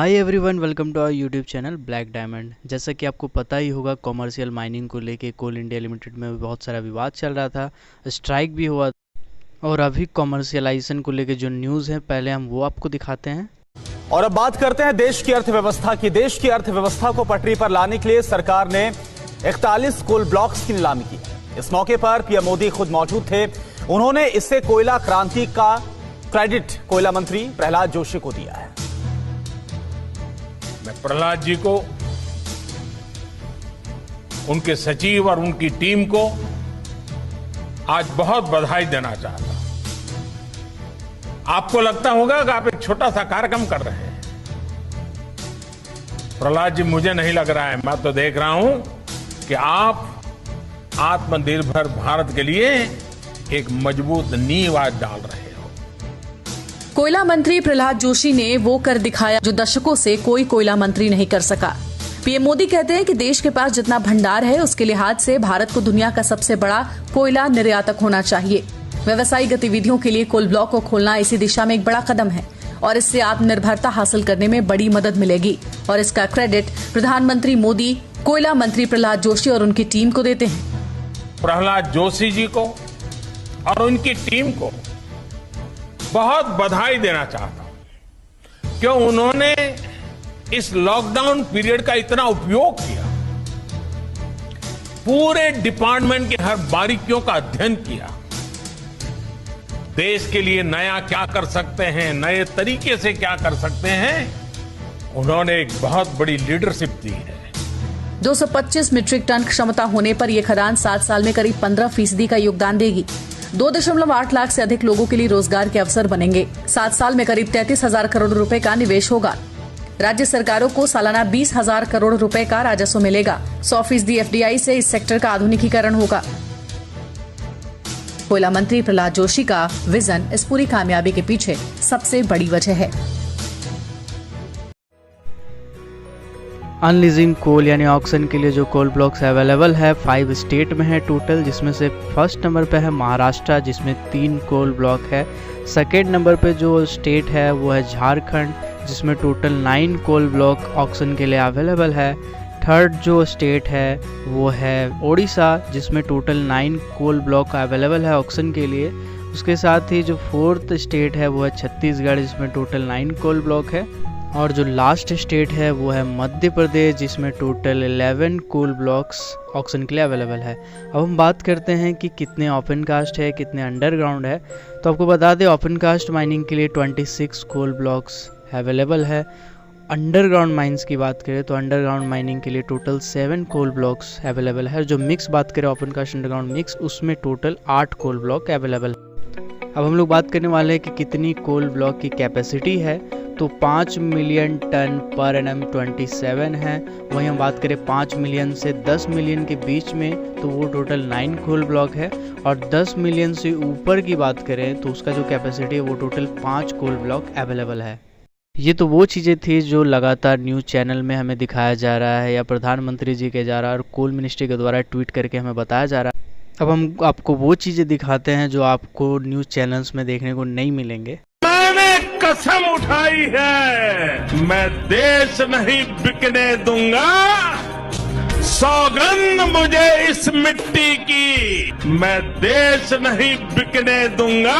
Hi everyone, welcome to our YouTube channel black diamond. जैसा कि आपको पता ही होगा, कॉमर्शियल माइनिंग को लेके कोल इंडिया लिमिटेड में बहुत सारा विवाद चल रहा था, स्ट्राइक भी हुआ और अभी कॉमर्शियलाइजेशन को लेके जो न्यूज़ है पहले हम वो आपको दिखाते हैं। और अब बात करते हैं देश की अर्थव्यवस्था की। देश की अर्थव्यवस्था को पटरी पर लाने के लिए सरकार ने 41 कोल ब्लॉक्स की नीलामी की। इस मौके पर पीएम मोदी खुद मौजूद थे। उन्होंने इससे कोयला क्रांति का क्रेडिट कोयला मंत्री प्रहलाद जोशी को दिया है। मैं प्रहलाद जी को, उनके सचिव और उनकी टीम को आज बहुत बधाई देना चाहता हूं। आपको लगता होगा कि आप एक छोटा सा कार्यक्रम कर रहे हैं। प्रहलाद जी, मुझे नहीं लग रहा है, मैं तो देख रहा हूं कि आप आत्मनिर्भर भारत के लिए एक मजबूत नींव आज डाल रहे हैं। कोयला मंत्री प्रहलाद जोशी ने वो कर दिखाया जो दशकों से कोई कोयला मंत्री नहीं कर सका। पीएम मोदी कहते हैं कि देश के पास जितना भंडार है उसके लिहाज से भारत को दुनिया का सबसे बड़ा कोयला निर्यातक होना चाहिए। व्यावसायिक गतिविधियों के लिए कोल ब्लॉक को खोलना इसी दिशा में एक बड़ा कदम है और इससे आत्मनिर्भरता हासिल करने में बड़ी मदद मिलेगी और इसका क्रेडिट प्रधानमंत्री मोदी कोयला मंत्री प्रहलाद जोशी और उनकी टीम को देते हैं। प्रहलाद जोशी जी को और उनकी टीम को बहुत बधाई देना चाहता हूं, क्यों उन्होंने इस लॉकडाउन पीरियड का इतना उपयोग किया, पूरे डिपार्टमेंट के हर बारीकियों का अध्ययन किया, देश के लिए नया क्या कर सकते हैं, नए तरीके से क्या कर सकते हैं, उन्होंने एक बहुत बड़ी लीडरशिप दी है। 225 मीट्रिक टन क्षमता होने पर यह खदान 7 साल में करीब 15% का योगदान देगी। 2.8 लाख से अधिक लोगों के लिए रोजगार के अवसर बनेंगे। 7 साल में करीब 33,000 करोड़ रुपए का निवेश होगा। राज्य सरकारों को सालाना 20,000 करोड़ रुपए का राजस्व मिलेगा। 100% एफडीआई से इस सेक्टर का आधुनिकीकरण होगा। कोयला मंत्री प्रहलाद जोशी का विजन इस पूरी कामयाबी के पीछे सबसे बड़ी वजह है। अनलीजिंग कोल यानी ऑक्शन के लिए जो कोल ब्लॉक्स अवेलेबल है 5 स्टेट में है टोटल, जिसमें से फर्स्ट नंबर पे है महाराष्ट्र जिसमें 3 कोल ब्लॉक है। सेकेंड नंबर पे जो स्टेट है वो है झारखंड जिसमें टोटल 9 कोल ब्लॉक ऑक्शन के लिए अवेलेबल है। थर्ड जो स्टेट है वो है ओडिशा जिसमें टोटल 9 कोल ब्लॉक अवेलेबल है ऑक्शन के लिए। उसके साथ ही जो फोर्थ स्टेट है वो है छत्तीसगढ़ जिसमें टोटल 9 कोल ब्लॉक है। और जो लास्ट स्टेट है वो है मध्य प्रदेश जिसमें टोटल 11 कोल ब्लॉक्स ऑक्शन के लिए अवेलेबल है। अब हम बात करते हैं कि कितने ओपन कास्ट है, कितने अंडरग्राउंड है। तो आपको बता दें, ओपन कास्ट माइनिंग के लिए 26 कोल ब्लॉक्स अवेलेबल है। अंडरग्राउंड माइंस की बात करें तो अंडरग्राउंड माइनिंग के लिए टोटल 7 कोल ब्लॉक्स अवेलेबल है। जो मिक्स बात करें ओपन कास्ट अंडरग्राउंड मिक्स, उसमें टोटल 8 कोल ब्लॉक अवेलेबल है। अब हम लोग बात करने वाले हैं कि कितनी कोल ब्लॉक की कैपेसिटी है। तो 5 मिलियन टन पर एनम 27 है। वहीं हम बात करें 5 मिलियन से 10 मिलियन के बीच में तो वो टोटल 9 कोल ब्लॉक है। और 10 मिलियन से ऊपर की बात करें तो उसका जो कैपेसिटी है वो टोटल 5 कोल ब्लॉक अवेलेबल है। ये तो वो चीज़ें थी जो लगातार न्यूज़ चैनल में हमें दिखाया जा रहा है या प्रधानमंत्री जी के जा रहा है और कोल मिनिस्ट्री के द्वारा ट्वीट करके हमें बताया जा रहा है। अब हम आपको वो चीज़ें दिखाते हैं जो आपको न्यूज़ चैनल्स में देखने को नहीं मिलेंगे। कसम उठाई है, मैं देश नहीं बिकने दूंगा, सौगंध मुझे इस मिट्टी की, मैं देश नहीं बिकने दूंगा।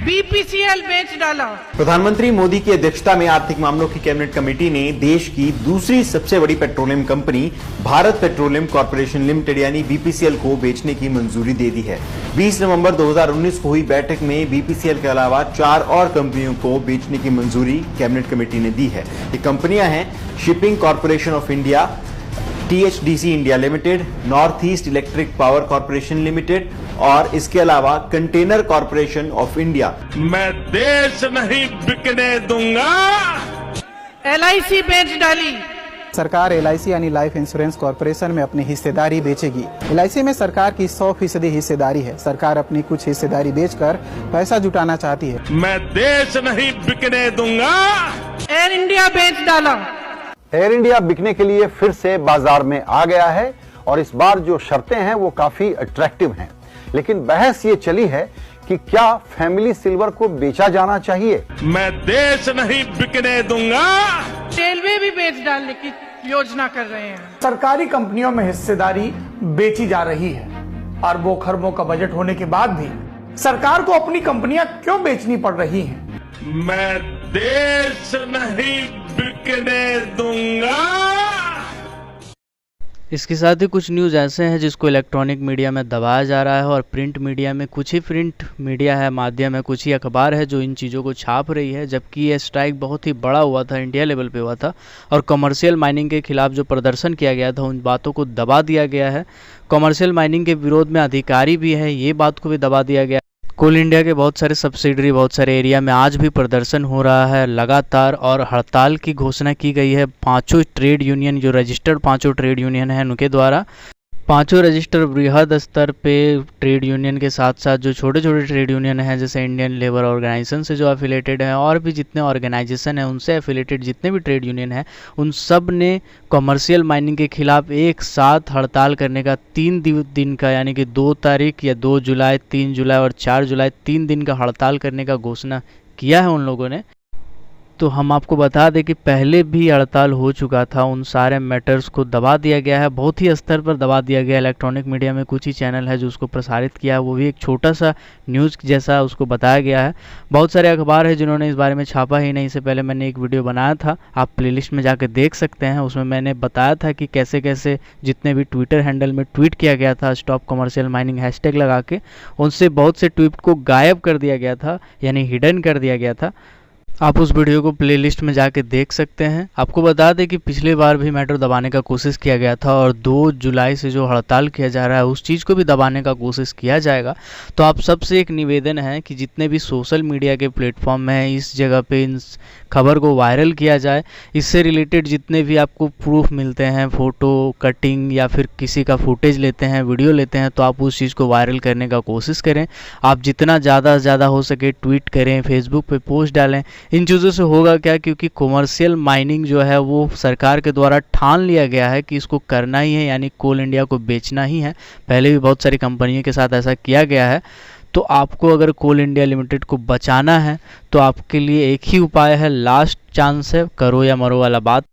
बीपीसीएल बेच डाला। प्रधानमंत्री मोदी की अध्यक्षता में आर्थिक मामलों की कैबिनेट कमेटी ने देश की दूसरी सबसे बड़ी petroleum company Bharat petroleum corporation limited यानी बीपीसीएल को बेचने की मंजूरी दे दी है। 20 नवंबर 2019 को हुई बैठक में बीपीसीएल के अलावा 4 और कंपनियों को बेचने की मंजूरी कैबिनेट कमेटी ने दी है। ये कंपनियां हैं shipping corporation of India, THDC India limited, north east electric power corporation limited और इसके अलावा कंटेनर कॉर्पोरेशन ऑफ इंडिया। मैं देश नहीं बिकने दूंगा। एलआईसी बेच डाली। सरकार एलआईसी यानी लाइफ इंश्योरेंस कॉर्पोरेशन में अपनी हिस्सेदारी बेचेगी। एलआईसी में सरकार की 100% हिस्सेदारी है। सरकार अपनी कुछ हिस्सेदारी बेचकर पैसा जुटाना चाहती है। मैं देश नहीं बिकने दूंगा। एयर इंडिया बेच डाला। एयर इंडिया बिकने के लिए फिर से बाजार में आ गया है और इस बार जो शर्तें हैं वो काफी अट्रैक्टिव हैं। लेकिन बहस ये चली है कि क्या फैमिली सिल्वर को बेचा जाना चाहिए? मैं देश नहीं बिकने दूंगा। रेलवे भी बेच डालने की योजना कर रहे हैं। सरकारी कंपनियों में हिस्सेदारी बेची जा रही है। अरबों खरबों का बजट होने के बाद भी सरकार को अपनी कंपनियां क्यों बेचनी पड़ रही हैं? मैं देश नहीं बिकने दूंगा। इसके साथ ही कुछ न्यूज़ ऐसे हैं जिसको इलेक्ट्रॉनिक मीडिया में दबाया जा रहा है और प्रिंट मीडिया में कुछ ही प्रिंट मीडिया है, माध्यम है, कुछ ही अखबार है जो इन चीज़ों को छाप रही है। जबकि ये स्ट्राइक बहुत ही बड़ा हुआ था, इंडिया लेवल पे हुआ था और कमर्शियल माइनिंग के खिलाफ जो प्रदर्शन किया गया था उन बातों को दबा दिया गया है। कमर्शियल माइनिंग के विरोध में अधिकारी भी है, ये बात को भी दबा दिया गया। कोल इंडिया के बहुत सारे सब्सिडरी बहुत सारे एरिया में आज भी प्रदर्शन हो रहा है लगातार और हड़ताल की घोषणा की गई है। पांचों ट्रेड यूनियन जो रजिस्टर्ड पांचों ट्रेड यूनियन हैं उनके द्वारा, पांचों रजिस्टर बृहद स्तर पे ट्रेड यूनियन के साथ साथ जो छोटे छोटे ट्रेड यूनियन हैं जैसे इंडियन लेबर ऑर्गेनाइजेशन से जो एफिलेटेड हैं और भी जितने ऑर्गेनाइजेशन हैं उनसे एफिलेटेड जितने भी ट्रेड यूनियन हैं उन सब ने कमर्शियल माइनिंग के खिलाफ एक साथ हड़ताल करने का 3 दिन का यानी कि 2 तारीख या 2 जुलाई, 3 जुलाई और 4 जुलाई 3 दिन का हड़ताल करने का घोषणा किया है उन लोगों ने। तो हम आपको बता दें कि पहले भी हड़ताल हो चुका था, उन सारे मैटर्स को दबा दिया गया है, बहुत ही स्तर पर दबा दिया गया है। इलेक्ट्रॉनिक मीडिया में कुछ ही चैनल है जो उसको प्रसारित किया है, वो भी एक छोटा सा न्यूज़ जैसा उसको बताया गया है। बहुत सारे अखबार है जिन्होंने इस बारे में छापा ही नहीं। इससे पहले मैंने एक वीडियो बनाया था, आप प्लेलिस्ट में जाकर देख सकते हैं, उसमें मैंने बताया था कि कैसे कैसे जितने भी ट्विटर हैंडल में ट्वीट किया गया था स्टॉप कमर्शियल माइनिंग हैशटैग लगा के, उनसे बहुत से ट्वीट को गायब कर दिया गया था यानी हिडन कर दिया गया था। आप उस वीडियो को प्लेलिस्ट में जाके देख सकते हैं। आपको बता दें कि पिछली बार भी मैटर दबाने का कोशिश किया गया था और 2 जुलाई से जो हड़ताल किया जा रहा है उस चीज़ को भी दबाने का कोशिश किया जाएगा। तो आप सबसे एक निवेदन है कि जितने भी सोशल मीडिया के प्लेटफॉर्म हैं इस जगह पे इन खबर को वायरल किया जाए। इससे रिलेटेड जितने भी आपको प्रूफ मिलते हैं, फ़ोटो कटिंग या फिर किसी का फुटेज लेते हैं, वीडियो लेते हैं, तो आप उस चीज़ को वायरल करने का कोशिश करें। आप जितना ज़्यादा से ज़्यादा हो सके ट्वीट करें, फेसबुक पे पोस्ट डालें। इन चीज़ों से होगा क्या, क्योंकि कमर्शियल माइनिंग जो है वो सरकार के द्वारा ठान लिया गया है कि इसको करना ही है, यानी कोल इंडिया को बेचना ही है। पहले भी बहुत सारी कंपनियों के साथ ऐसा किया गया है। तो आपको अगर कोल इंडिया लिमिटेड को बचाना है तो आपके लिए एक ही उपाय है, लास्ट चांस है, करो या मरो वाला बात।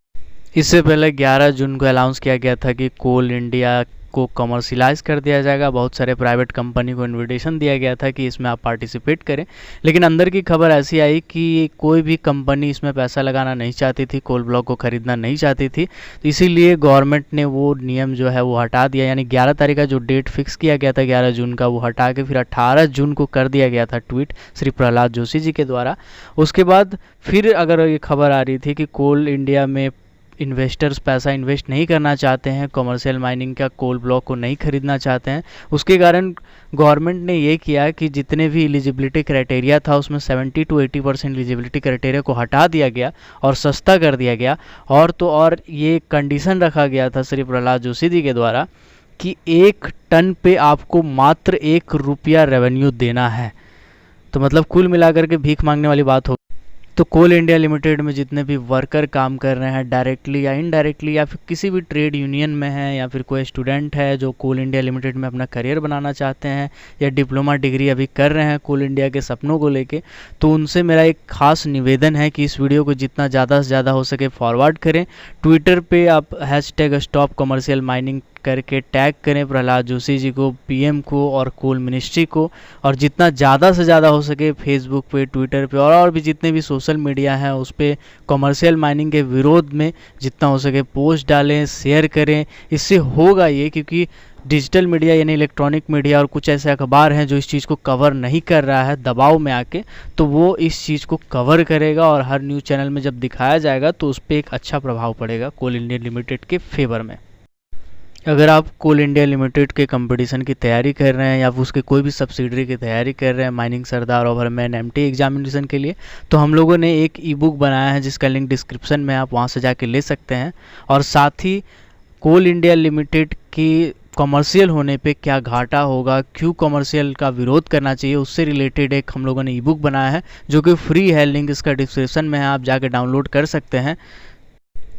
इससे पहले 11 जून को अनाउंस किया गया था कि कोल इंडिया को कमर्शियलाइज कर दिया जाएगा। बहुत सारे प्राइवेट कंपनी को इनविटेशन दिया गया था कि इसमें आप पार्टिसिपेट करें, लेकिन अंदर की खबर ऐसी आई कि कोई भी कंपनी इसमें पैसा लगाना नहीं चाहती थी, कोल ब्लॉक को खरीदना नहीं चाहती थी। तो इसीलिए गवर्नमेंट ने वो नियम जो है वो हटा दिया, यानी 11 तारीख का जो डेट फिक्स किया गया था 11 जून का, वो हटा के फिर 18 जून को कर दिया गया था ट्वीट श्री प्रहलाद जोशी जी के द्वारा। उसके बाद फिर अगर ये खबर आ रही थी कि कोल इंडिया में इन्वेस्टर्स पैसा इन्वेस्ट नहीं करना चाहते हैं, कमर्शियल माइनिंग का कोल ब्लॉक को नहीं खरीदना चाहते हैं, उसके कारण गवर्नमेंट ने ये किया कि जितने भी एलिजिबिलिटी क्राइटेरिया था उसमें 70 to 80% एलिजिबिलिटी क्राइटेरिया को हटा दिया गया और सस्ता कर दिया गया। और तो और ये कंडीशन रखा गया था श्री प्रहलाद जोशी जी के द्वारा कि 1 टन पे आपको मात्र 1 रुपया रेवेन्यू देना है। तो मतलब कुल मिलाकर के भीख मांगने वाली बात हो। तो कोल इंडिया लिमिटेड में जितने भी वर्कर काम कर रहे हैं डायरेक्टली या इनडायरेक्टली, या फिर किसी भी ट्रेड यूनियन में हैं, या फिर कोई स्टूडेंट है जो कोल इंडिया लिमिटेड में अपना करियर बनाना चाहते हैं या डिप्लोमा डिग्री अभी कर रहे हैं कोल इंडिया के सपनों को लेके, तो उनसे मेरा एक खास निवेदन है कि इस वीडियो को जितना ज़्यादा से ज़्यादा हो सके फॉरवर्ड करें। ट्विटर पे आप #स्टॉप कमर्शियल माइनिंग करके टैग करें प्रहलाद जोशी जी को, पीएम को और कोल मिनिस्ट्री को, और जितना ज़्यादा से ज़्यादा हो सके फेसबुक पे, ट्विटर पे और भी जितने भी सोशल मीडिया हैं उस पर कमर्शियल माइनिंग के विरोध में जितना हो सके पोस्ट डालें, शेयर करें। इससे होगा ये, क्योंकि डिजिटल मीडिया यानी इलेक्ट्रॉनिक मीडिया और कुछ ऐसे अखबार हैं जो इस चीज़ को कवर नहीं कर रहा है दबाव में आके, तो वो इस चीज़ को कवर करेगा और हर न्यूज़ चैनल में जब दिखाया जाएगा तो उस पर एक अच्छा प्रभाव पड़ेगा कोल इंडिया लिमिटेड के फेवर में। अगर आप कोल इंडिया लिमिटेड के कंपटीशन की तैयारी कर रहे हैं या उसके कोई भी सब्सिडरी की तैयारी कर रहे हैं माइनिंग सरदार ओवरमैन एमटी एग्जामिनेशन के लिए, तो हम लोगों ने एक ई बुक बनाया है जिसका लिंक डिस्क्रिप्शन में, आप वहां से जाके ले सकते हैं। और साथ ही कोल इंडिया लिमिटेड की कमर्शियल होने पे क्या घाटा होगा, क्यों कमर्शियल का विरोध करना चाहिए, उससे रिलेटेड एक हम लोगों ने ई बुक बनाया है जो कि फ्री है। लिंक इसका डिस्क्रिप्शन में है, आप जाके डाउनलोड कर सकते हैं।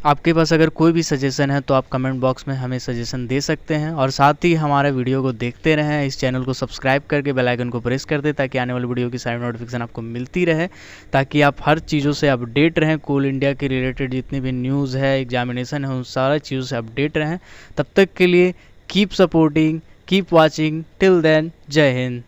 आपके पास अगर कोई भी सजेशन है तो आप कमेंट बॉक्स में हमें सजेशन दे सकते हैं, और साथ ही हमारे वीडियो को देखते रहें, इस चैनल को सब्सक्राइब करके बेल आइकन को प्रेस कर दें ताकि आने वाली वीडियो की सारी नोटिफिकेशन आपको मिलती रहे, ताकि आप हर चीज़ों से अपडेट रहें। कोल इंडिया के रिलेटेड जितनी भी न्यूज़ है, एग्जामिनेशन है, उन सारी चीज़ों से अपडेट रहें। तब तक के लिए keep supporting, keep watching, till then Jai Hind.